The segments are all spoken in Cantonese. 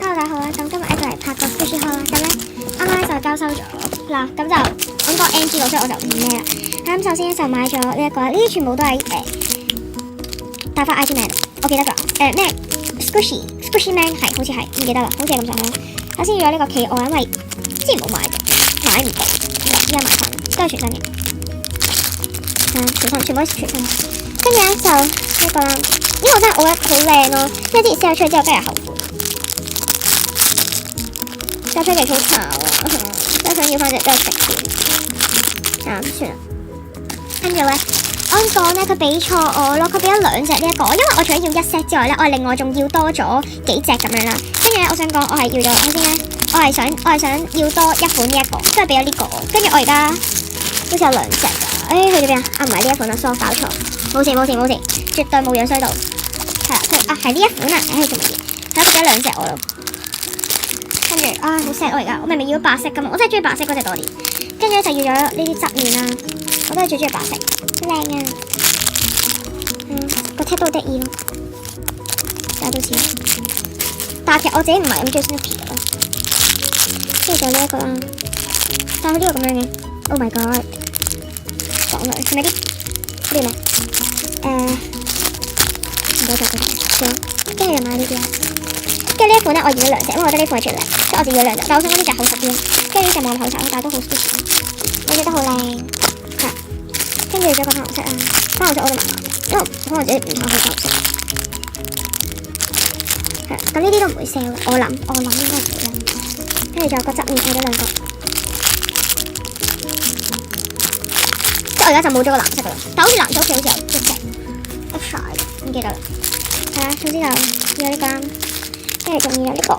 Hello 大家好啦，咁今日咧就嚟拍個 Squishy haul 啦，咁咧啱啱咧就交收咗嗱，咁就揾個 NG 咯，所以我就唔咩啦。咁首先咧就買咗呢一個，呢啲全部都係大發 IT Man， 我記得㗎，咩 Squishy Man 係好似係唔記得啦，好似係咁上下。首先要有呢個企鵝，因為之前冇買過，買唔到，依家買翻，都係全新嘅，全部都係全新。跟住咧就呢個啦，呢個真係我覺得好靚咯，因為之前 sell 出去之後真係後悔。交出嚟好潮啊！真係想要翻隻真係食添，算啦。跟住咧，我講咧佢俾錯我咯，佢俾咗兩隻呢一個，因為我除咗要一 set 之外咧，我另外仲要多咗幾隻咁樣啦。跟住咧，我想講我係要咗，首先咧，我係想要多一款呢一個，跟住俾咗呢個，跟住我而家好似有兩隻㗎，去咗邊啊？唔係呢一款啦，所以我搞錯，冇事，絕對冇樣衰到，係啦，係呢一款啊，做乜嘢？係俾咗兩隻我咯。跟住，好 sad 我而家，我明明要白色㗎嘛，我真係中意白色嗰隻多啲。跟住咧就要咗呢啲側面啦，我都係最中意白色，好靚啊！個 tag 都好得意咯，大到似。但係其實我自己唔係咁中意 Snoopy 嘅咯。跟住就呢一個啦，但係佢呢個咁樣嘅 ，Oh my god！ 講來係咪啲咩？唔該曬佢，算啦。跟住又買呢啲啦。跟住呢一款咧，我要咗兩隻，因為我覺得呢款係最靚，所以我就要兩隻。但我想講呢隻厚實啲，跟住呢隻冇咁厚實咯，但係都好 squishy，我覺得好靚。係，跟住仲有個粉紅色啊，粉紅色我都麻麻，因為可能自己唔想去粉紅色。係，咁呢啲都唔會 sell 嘅，我諗應該唔會啦。跟住仲有個側面買咗兩個，即係我而家就冇咗個藍色噶啦，但好似藍色好似有一隻唔記得啦。係啊，總之就要呢個啦。跟住仲要有呢個，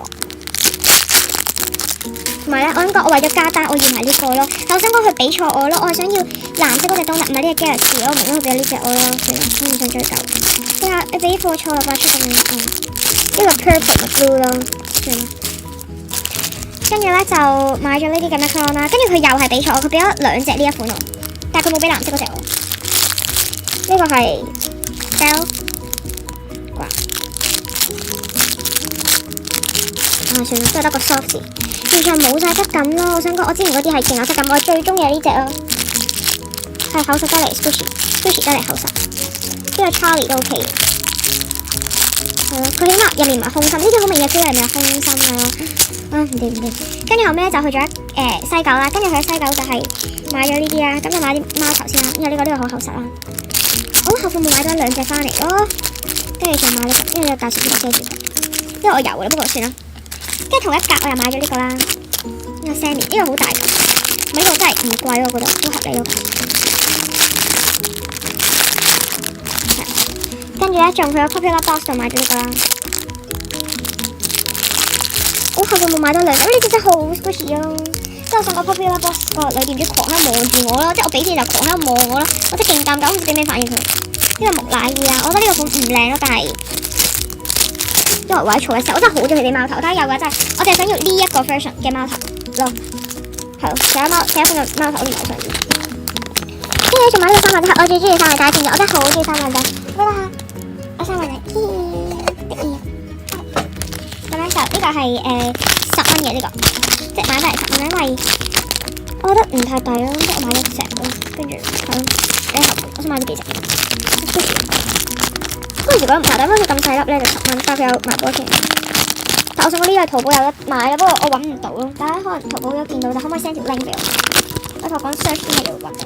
同埋咧，我想講我為咗加單，我要埋呢個咯。但我想講佢俾錯我咯，我係想要藍色嗰隻 donut，唔係呢個 Galaxy 咯，唔明點解佢俾咗呢隻我咯，算啦，我唔想追究。佢話你俾貨錯啦，出咁樣，呢個 purple 嘅 blue 咯，算啦。跟住咧就買咗呢啲咁嘅 con 啦，跟住佢又係俾錯我，佢俾咗兩隻呢一款我，但係佢冇俾藍色嗰隻我。呢個係 Bell。算啦，都係得個 soft 字，完全冇晒質感咯。我想講，我之前嗰啲係勁有質感，我最中意係呢隻咯，係厚實得嚟 squishy 得嚟厚實。呢個 Charlie 都 OK 嘅，係咯，佢起碼入面唔係空心，呢啲好明顯知係咪空心嘅咯。唔掂。跟住後尾咧就去咗西九啦，跟住去咗西九就係買咗呢啲啦，咁就買啲貓頭先啦，因為呢個好厚實啦。我後悔冇買多兩隻翻嚟咯，跟住就買呢個，因為有大雪條遮住佢，因為我有嘅，不過算啦。跟住同一格我又買咗呢個啦，呢個 Sammy 呢個好大嚿，呢個真係唔貴，我覺得都合理咯。跟住咧仲去咗 Popular Box 度買咗呢個啦，我後悔冇買多兩隻，因為呢隻真係好 squishy 咯。即係我想講 Popular Box 個裏邊唔知狂喺度望住我咯，即係我俾錢就狂喺度望我咯，我真係勁尷尬，我唔知俾咩反應佢。呢個木乃伊啊，我覺得呢個款唔靚咯，但係。因為或者嘈嘅時候，我真係好中意佢啲貓頭，但係有嘅真係，我淨係想要呢一個 version 嘅貓頭咯，係咯，其他款嘅貓頭我都唔係好想要。跟住仲買呢個三眼仔，我最中意三眼仔片嘅，我真係好中意三眼仔，睇下我三眼仔，得意。咁樣就呢個係10蚊嘅呢個，即係買翻嚟10蚊，因為我覺得唔太抵咯，即係我買咗成咯，跟住係咯，幾後悔，我想買咗幾隻。嗰陣時覺得唔平，但係佢咁細粒咧就10蚊，但係佢有賣波嘅。但我想講呢個淘寶有得買啦，不過我揾唔到咯。大家可能淘寶有見到，就可唔可以 send 條 link 俾我？我淘寶 search 應該就會揾到。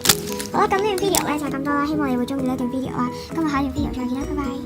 好啦，咁呢段 video 咧就係咁多啦，希望你會中意呢段 video 啦。咁我下一段 video 再見啦，拜拜。